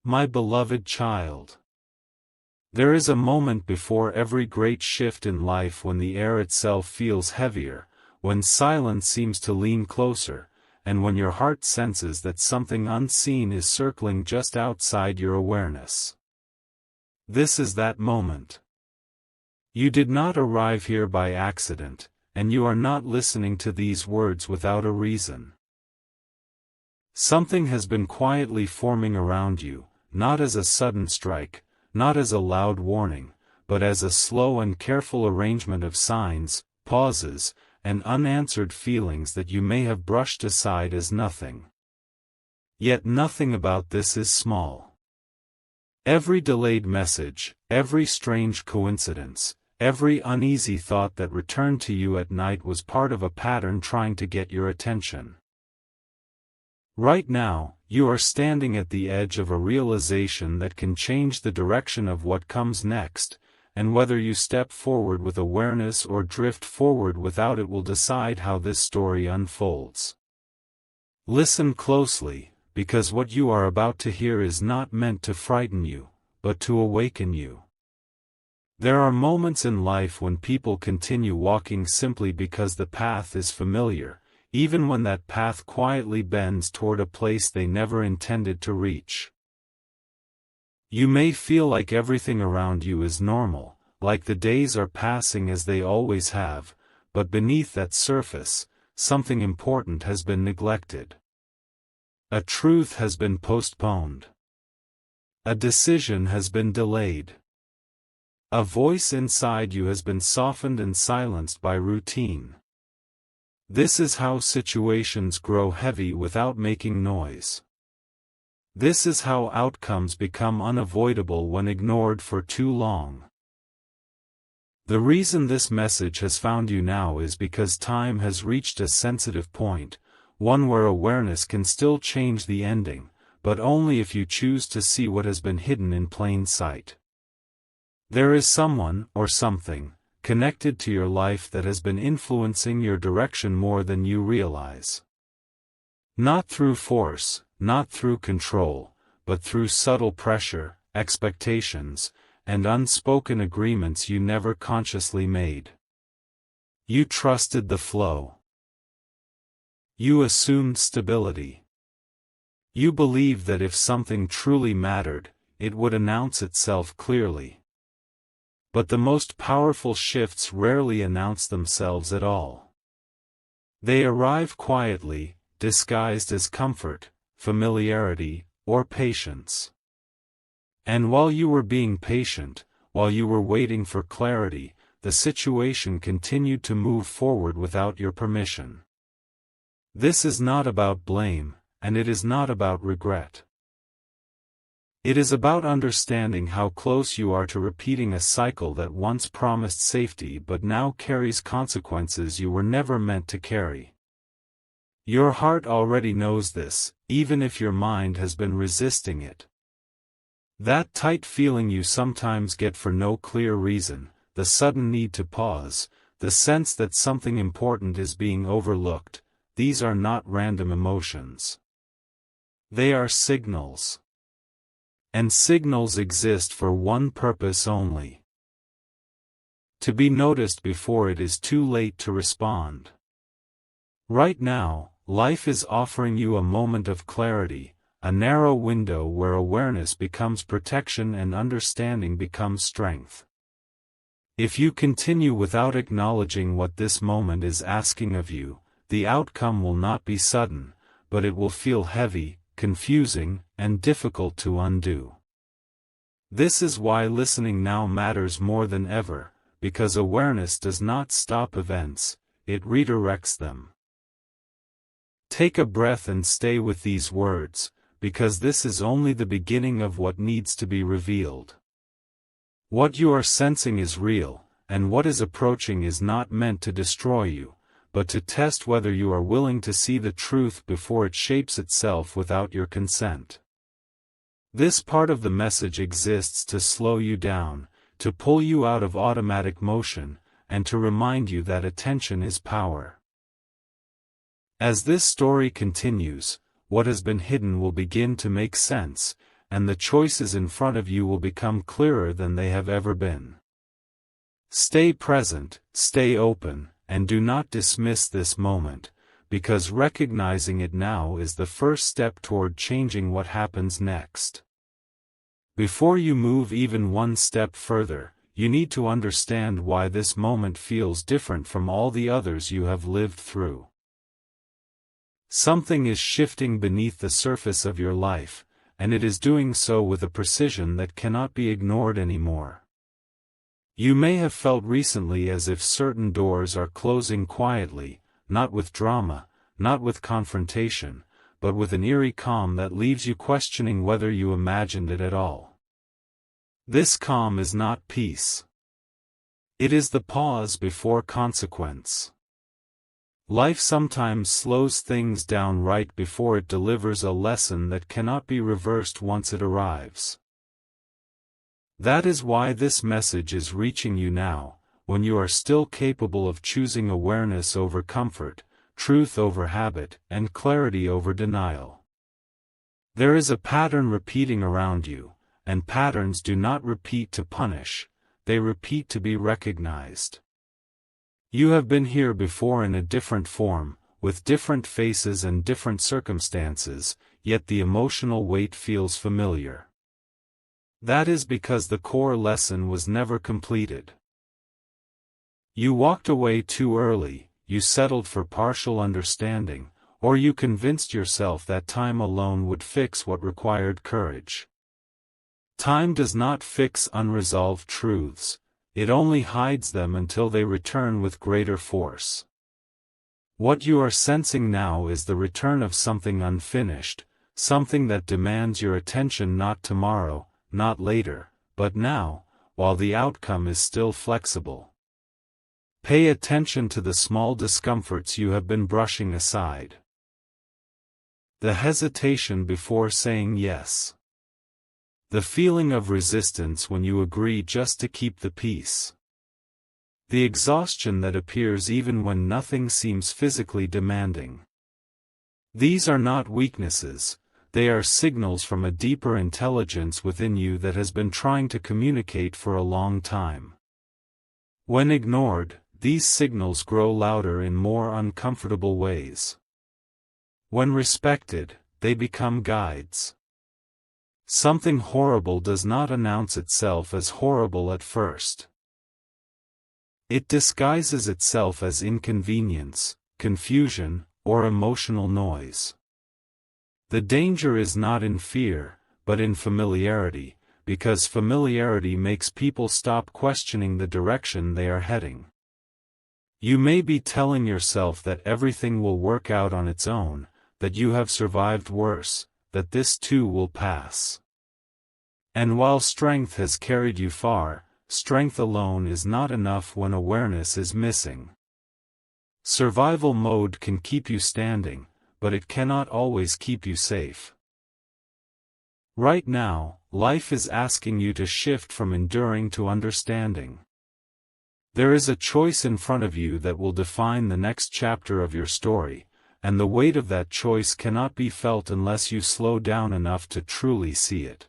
My beloved child. There is a moment before every great shift in life when the air itself feels heavier, when silence seems to lean closer, and when your heart senses that something unseen is circling just outside your awareness. This is that moment. You did not arrive here by accident, and you are not listening to these words without a reason. Something has been quietly forming around you, not as a sudden strike, not as a loud warning, but as a slow and careful arrangement of signs, pauses, and unanswered feelings that you may have brushed aside as nothing. Yet nothing about this is small. Every delayed message, every strange coincidence, every uneasy thought that returned to you at night was part of a pattern trying to get your attention. Right now, you are standing at the edge of a realization that can change the direction of what comes next, and whether you step forward with awareness or drift forward without it will decide how this story unfolds. Listen closely, because what you are about to hear is not meant to frighten you, but to awaken you. There are moments in life when people continue walking simply because the path is familiar, even when that path quietly bends toward a place they never intended to reach. You may feel like everything around you is normal, like the days are passing as they always have, but beneath that surface, something important has been neglected. A truth has been postponed. A decision has been delayed. A voice inside you has been softened and silenced by routine. This is how situations grow heavy without making noise. This is how outcomes become unavoidable when ignored for too long. The reason this message has found you now is because time has reached a sensitive point, one where awareness can still change the ending, but only if you choose to see what has been hidden in plain sight. There is someone, or something, connected to your life that has been influencing your direction more than you realize. Not through force, not through control, but through subtle pressure, expectations, and unspoken agreements you never consciously made. You trusted the flow. You assumed stability. You believed that if something truly mattered, it would announce itself clearly. But the most powerful shifts rarely announce themselves at all. They arrive quietly, disguised as comfort, familiarity, or patience. And while you were being patient, while you were waiting for clarity, the situation continued to move forward without your permission. This is not about blame, and it is not about regret. It is about understanding how close you are to repeating a cycle that once promised safety but now carries consequences you were never meant to carry. Your heart already knows this, even if your mind has been resisting it. That tight feeling you sometimes get for no clear reason, the sudden need to pause, the sense that something important is being overlooked, these are not random emotions. They are signals. And signals exist for one purpose only: to be noticed before it is too late to respond. Right now, life is offering you a moment of clarity, a narrow window where awareness becomes protection and understanding becomes strength. If you continue without acknowledging what this moment is asking of you, the outcome will not be sudden, but it will feel heavy, confusing, and difficult to undo. This is why listening now matters more than ever, because awareness does not stop events, it redirects them. Take a breath and stay with these words, because this is only the beginning of what needs to be revealed. What you are sensing is real, and what is approaching is not meant to destroy you, but to test whether you are willing to see the truth before it shapes itself without your consent. This part of the message exists to slow you down, to pull you out of automatic motion, and to remind you that attention is power. As this story continues, what has been hidden will begin to make sense, and the choices in front of you will become clearer than they have ever been. Stay present, stay open, and do not dismiss this moment, because recognizing it now is the first step toward changing what happens next. Before you move even one step further, you need to understand why this moment feels different from all the others you have lived through. Something is shifting beneath the surface of your life, and it is doing so with a precision that cannot be ignored anymore. You may have felt recently as if certain doors are closing quietly, not with drama, not with confrontation, but with an eerie calm that leaves you questioning whether you imagined it at all. This calm is not peace. It is the pause before consequence. Life sometimes slows things down right before it delivers a lesson that cannot be reversed once it arrives. That is why this message is reaching you now, when you are still capable of choosing awareness over comfort, truth over habit, and clarity over denial. There is a pattern repeating around you, and patterns do not repeat to punish, they repeat to be recognized. You have been here before in a different form, with different faces and different circumstances, yet the emotional weight feels familiar. That is because the core lesson was never completed. You walked away too early, you settled for partial understanding, or you convinced yourself that time alone would fix what required courage. Time does not fix unresolved truths, it only hides them until they return with greater force. What you are sensing now is the return of something unfinished, something that demands your attention not tomorrow, not later, but now, while the outcome is still flexible. Pay attention to the small discomforts you have been brushing aside. The hesitation before saying yes. The feeling of resistance when you agree just to keep the peace. The exhaustion that appears even when nothing seems physically demanding. These are not weaknesses, they are signals from a deeper intelligence within you that has been trying to communicate for a long time. When ignored, these signals grow louder in more uncomfortable ways. When respected, they become guides. Something horrible does not announce itself as horrible at first. It disguises itself as inconvenience, confusion, or emotional noise. The danger is not in fear, but in familiarity, because familiarity makes people stop questioning the direction they are heading. You may be telling yourself that everything will work out on its own, that you have survived worse, that this too will pass. And while strength has carried you far, strength alone is not enough when awareness is missing. Survival mode can keep you standing, but it cannot always keep you safe. Right now, life is asking you to shift from enduring to understanding. There is a choice in front of you that will define the next chapter of your story, and the weight of that choice cannot be felt unless you slow down enough to truly see it.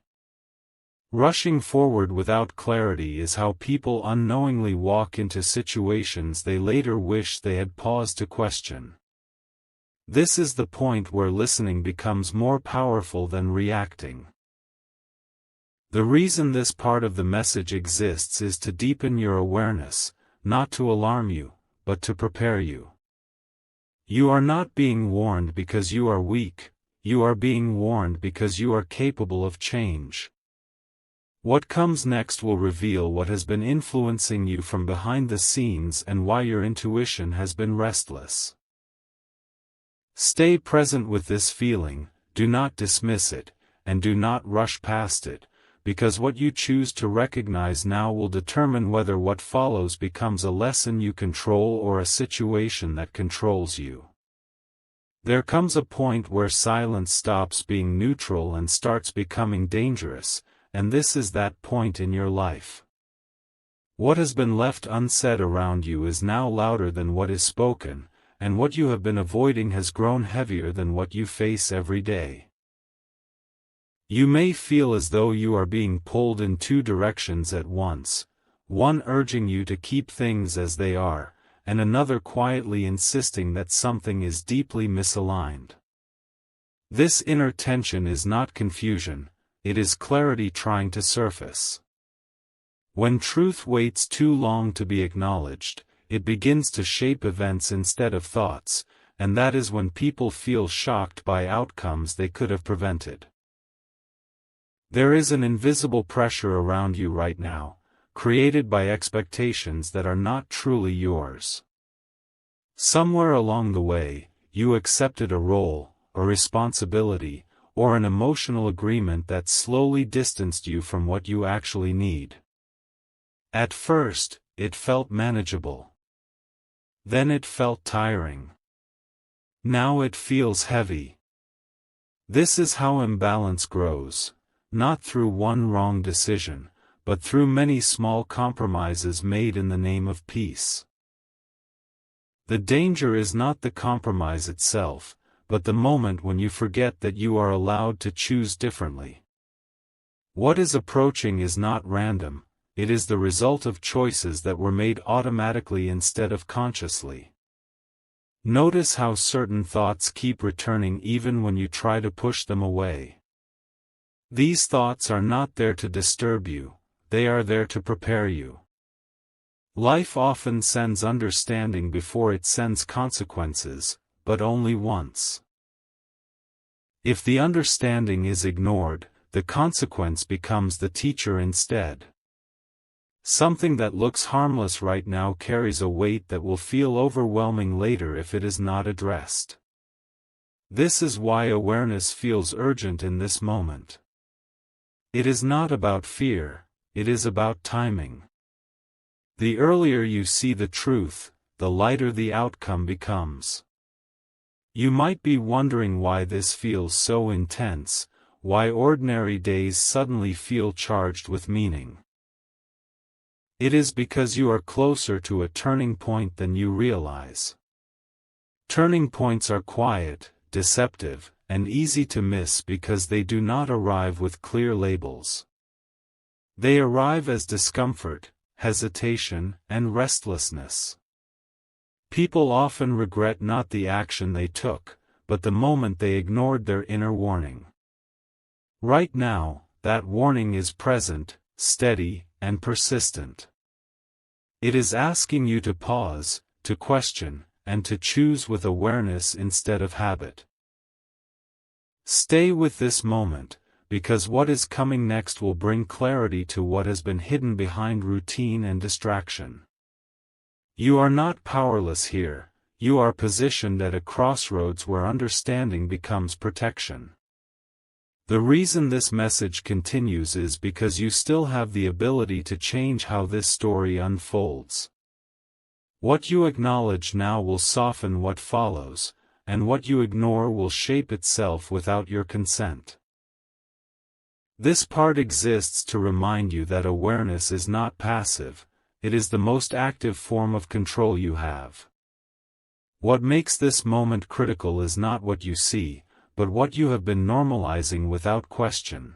Rushing forward without clarity is how people unknowingly walk into situations they later wish they had paused to question. This is the point where listening becomes more powerful than reacting. The reason this part of the message exists is to deepen your awareness, not to alarm you, but to prepare you. You are not being warned because you are weak, you are being warned because you are capable of change. What comes next will reveal what has been influencing you from behind the scenes and why your intuition has been restless. Stay present with this feeling, do not dismiss it, and do not rush past it, because what you choose to recognize now will determine whether what follows becomes a lesson you control or a situation that controls you. There comes a point where silence stops being neutral and starts becoming dangerous, and this is that point in your life. What has been left unsaid around you is now louder than what is spoken, and what you have been avoiding has grown heavier than what you face every day. You may feel as though you are being pulled in two directions at once, one urging you to keep things as they are, and another quietly insisting that something is deeply misaligned. This inner tension is not confusion, it is clarity trying to surface. When truth waits too long to be acknowledged, it begins to shape events instead of thoughts, and that is when people feel shocked by outcomes they could have prevented. There is an invisible pressure around you right now, created by expectations that are not truly yours. Somewhere along the way, you accepted a role, a responsibility, or an emotional agreement that slowly distanced you from what you actually need. At first, it felt manageable. Then it felt tiring. Now it feels heavy. This is how imbalance grows, not through one wrong decision, but through many small compromises made in the name of peace. The danger is not the compromise itself, but the moment when you forget that you are allowed to choose differently. What is approaching is not random, it is the result of choices that were made automatically instead of consciously. Notice how certain thoughts keep returning even when you try to push them away. These thoughts are not there to disturb you, they are there to prepare you. Life often sends understanding before it sends consequences, but only once. If the understanding is ignored, the consequence becomes the teacher instead. Something that looks harmless right now carries a weight that will feel overwhelming later if it is not addressed. This is why awareness feels urgent in this moment. It is not about fear, it is about timing. The earlier you see the truth, the lighter the outcome becomes. You might be wondering why this feels so intense, why ordinary days suddenly feel charged with meaning. It is because you are closer to a turning point than you realize. Turning points are quiet, deceptive, and easy to miss because they do not arrive with clear labels. They arrive as discomfort, hesitation, and restlessness. People often regret not the action they took, but the moment they ignored their inner warning. Right now, that warning is present, steady, and persistent. It is asking you to pause, to question, and to choose with awareness instead of habit. Stay with this moment, because what is coming next will bring clarity to what has been hidden behind routine and distraction. You are not powerless here, you are positioned at a crossroads where understanding becomes protection. The reason this message continues is because you still have the ability to change how this story unfolds. What you acknowledge now will soften what follows, and what you ignore will shape itself without your consent. This part exists to remind you that awareness is not passive, it is the most active form of control you have. What makes this moment critical is not what you see, but what you have been normalizing without question.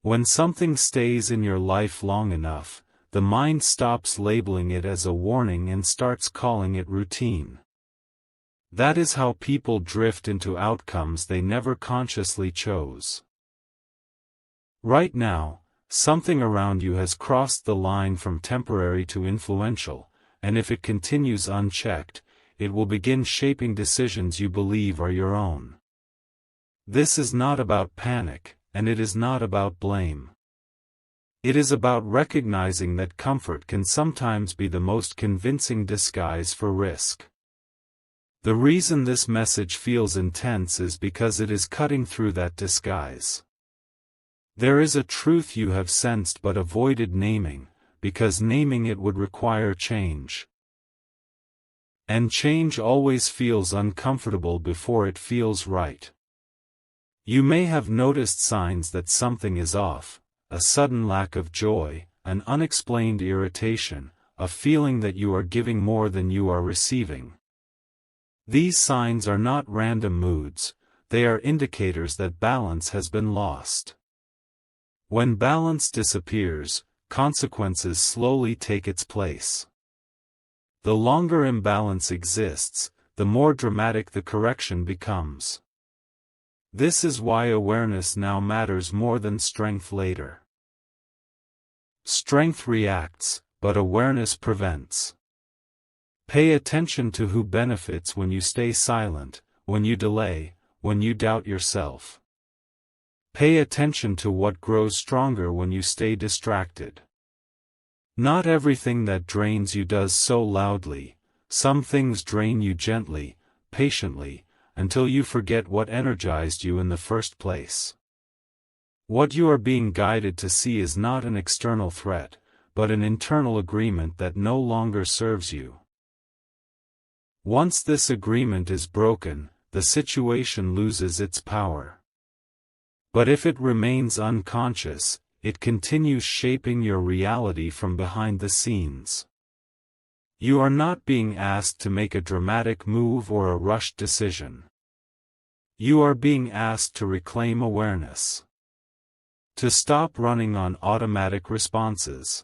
When something stays in your life long enough, the mind stops labeling it as a warning and starts calling it routine. That is how people drift into outcomes they never consciously chose. Right now, something around you has crossed the line from temporary to influential, and if it continues unchecked, it will begin shaping decisions you believe are your own. This is not about panic, and it is not about blame. It is about recognizing that comfort can sometimes be the most convincing disguise for risk. The reason this message feels intense is because it is cutting through that disguise. There is a truth you have sensed but avoided naming, because naming it would require change. And change always feels uncomfortable before it feels right. You may have noticed signs that something is off, a sudden lack of joy, an unexplained irritation, a feeling that you are giving more than you are receiving. These signs are not random moods, they are indicators that balance has been lost. When balance disappears, consequences slowly take its place. The longer imbalance exists, the more dramatic the correction becomes. This is why awareness now matters more than strength later. Strength reacts, but awareness prevents. Pay attention to who benefits when you stay silent, when you delay, when you doubt yourself. Pay attention to what grows stronger when you stay distracted. Not everything that drains you does so loudly. Some things drain you gently, patiently, until you forget what energized you in the first place. What you are being guided to see is not an external threat, but an internal agreement that no longer serves you. Once this agreement is broken, the situation loses its power. But if it remains unconscious, it continues shaping your reality from behind the scenes. You are not being asked to make a dramatic move or a rushed decision. You are being asked to reclaim awareness. To stop running on automatic responses.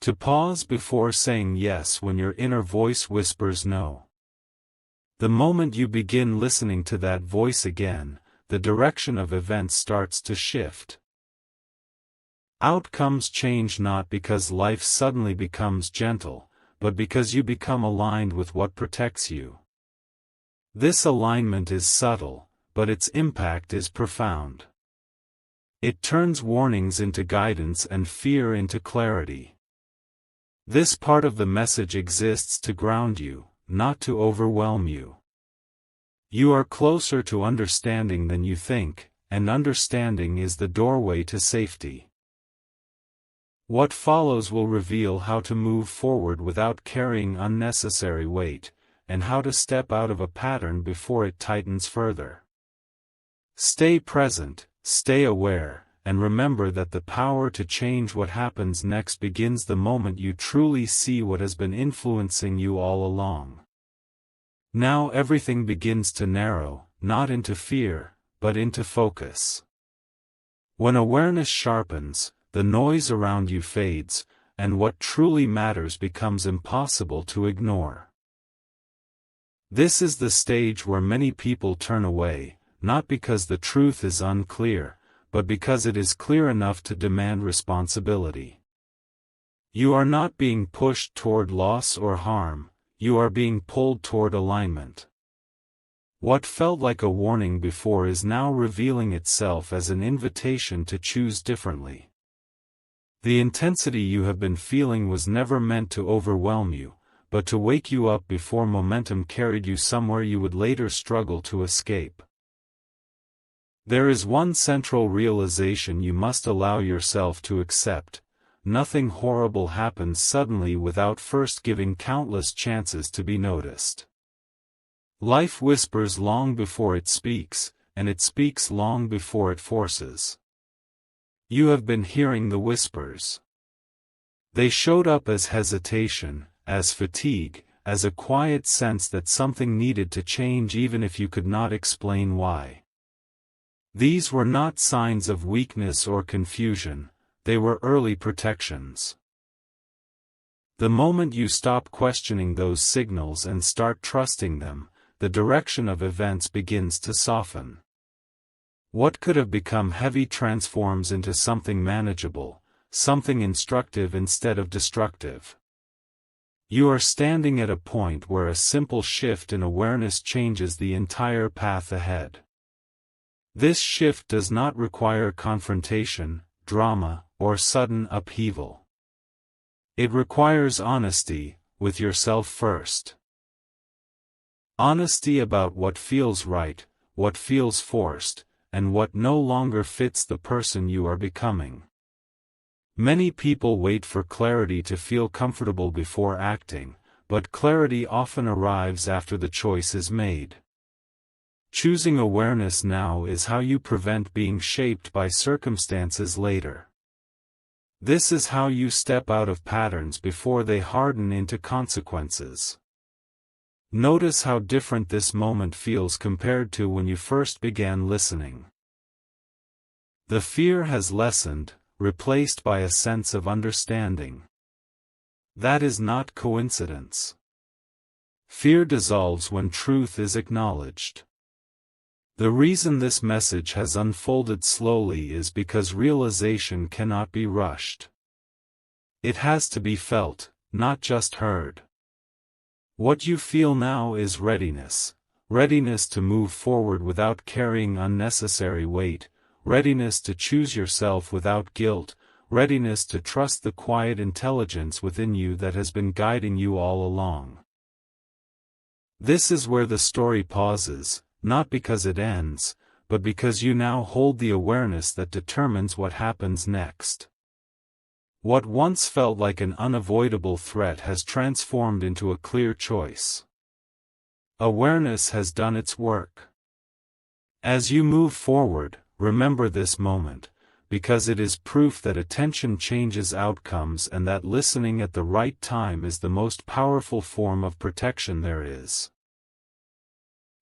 To pause before saying yes when your inner voice whispers no. The moment you begin listening to that voice again, the direction of events starts to shift. Outcomes change not because life suddenly becomes gentle, but because you become aligned with what protects you. This alignment is subtle, but its impact is profound. It turns warnings into guidance and fear into clarity. This part of the message exists to ground you, not to overwhelm you. You are closer to understanding than you think, and understanding is the doorway to safety. What follows will reveal how to move forward without carrying unnecessary weight, and how to step out of a pattern before it tightens further. Stay present, stay aware, and remember that the power to change what happens next begins the moment you truly see what has been influencing you all along. Now everything begins to narrow, not into fear, but into focus. When awareness sharpens, the noise around you fades, and what truly matters becomes impossible to ignore. This is the stage where many people turn away, not because the truth is unclear, but because it is clear enough to demand responsibility. You are not being pushed toward loss or harm, you are being pulled toward alignment. What felt like a warning before is now revealing itself as an invitation to choose differently. The intensity you have been feeling was never meant to overwhelm you, but to wake you up before momentum carried you somewhere you would later struggle to escape. There is one central realization you must allow yourself to accept: nothing horrible happens suddenly without first giving countless chances to be noticed. Life whispers long before it speaks, and it speaks long before it forces. You have been hearing the whispers. They showed up as hesitation, as fatigue, as a quiet sense that something needed to change even if you could not explain why. These were not signs of weakness or confusion, they were early protections. The moment you stop questioning those signals and start trusting them, the direction of events begins to soften. What could have become heavy transforms into something manageable, something instructive instead of destructive. You are standing at a point where a simple shift in awareness changes the entire path ahead. This shift does not require confrontation, drama, or sudden upheaval. It requires honesty, with yourself first. Honesty about what feels right, what feels forced, and what no longer fits the person you are becoming. Many people wait for clarity to feel comfortable before acting, but clarity often arrives after the choice is made. Choosing awareness now is how you prevent being shaped by circumstances later. This is how you step out of patterns before they harden into consequences. Notice how different this moment feels compared to when you first began listening. The fear has lessened, replaced by a sense of understanding. That is not coincidence. Fear dissolves when truth is acknowledged. The reason this message has unfolded slowly is because realization cannot be rushed. It has to be felt, not just heard. What you feel now is readiness. Readiness to move forward without carrying unnecessary weight, readiness to choose yourself without guilt, readiness to trust the quiet intelligence within you that has been guiding you all along. This is where the story pauses, not because it ends, but because you now hold the awareness that determines what happens next. What once felt like an unavoidable threat has transformed into a clear choice. Awareness has done its work. As you move forward, remember this moment, because it is proof that attention changes outcomes and that listening at the right time is the most powerful form of protection there is.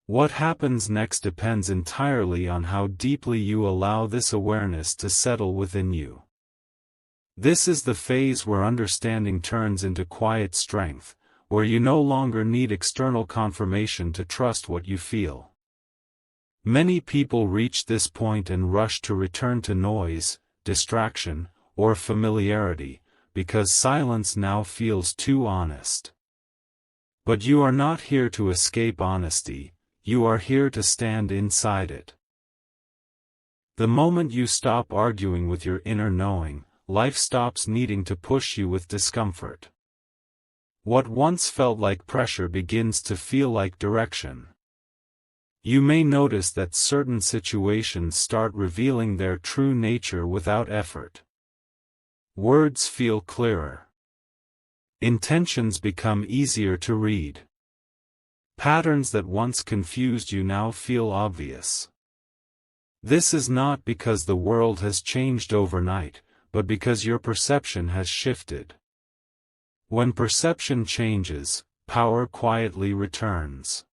What happens next depends entirely on how deeply you allow this awareness to settle within you. This is the phase where understanding turns into quiet strength, where you no longer need external confirmation to trust what you feel. Many people reach this point and rush to return to noise, distraction, or familiarity, because silence now feels too honest. But you are not here to escape honesty, you are here to stand inside it. The moment you stop arguing with your inner knowing, life stops needing to push you with discomfort. What once felt like pressure begins to feel like direction. You may notice that certain situations start revealing their true nature without effort. Words feel clearer. Intentions become easier to read. Patterns that once confused you now feel obvious. This is not because the world has changed overnight, but because your perception has shifted. When perception changes, power quietly returns.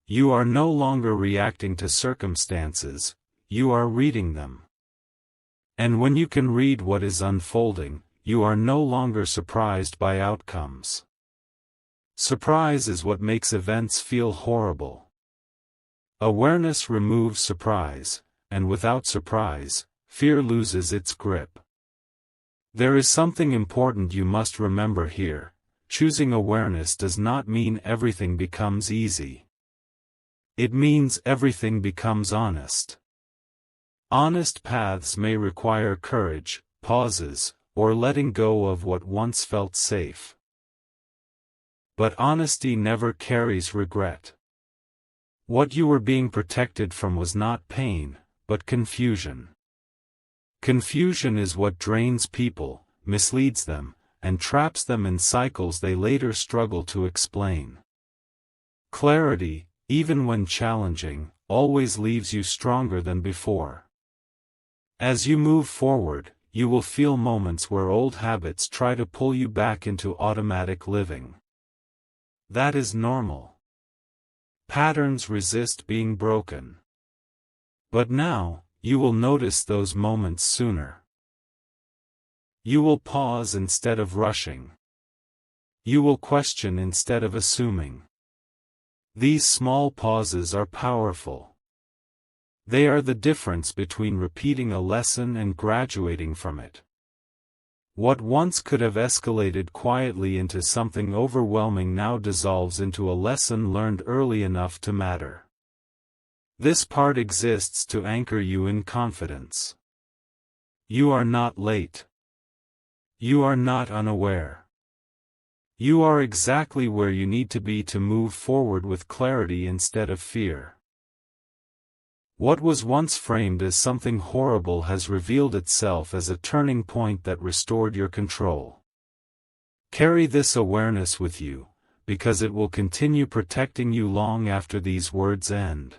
You are no longer reacting to circumstances, you are reading them. And when you can read what is unfolding, you are no longer surprised by outcomes. Surprise is what makes events feel horrible. Awareness removes surprise, and without surprise, fear loses its grip. There is something important you must remember here. Choosing awareness does not mean everything becomes easy. It means everything becomes honest. Honest paths may require courage, pauses, or letting go of what once felt safe. But honesty never carries regret. What you were being protected from was not pain, but confusion. Confusion is what drains people, misleads them, and traps them in cycles they later struggle to explain. Clarity, even when challenging, always leaves you stronger than before. As you move forward, you will feel moments where old habits try to pull you back into automatic living. That is normal. Patterns resist being broken. But now, you will notice those moments sooner. You will pause instead of rushing. You will question instead of assuming. These small pauses are powerful. They are the difference between repeating a lesson and graduating from it. What once could have escalated quietly into something overwhelming now dissolves into a lesson learned early enough to matter. This part exists to anchor you in confidence. You are not late. You are not unaware. You are exactly where you need to be to move forward with clarity instead of fear. What was once framed as something horrible has revealed itself as a turning point that restored your control. Carry this awareness with you, because it will continue protecting you long after these words end.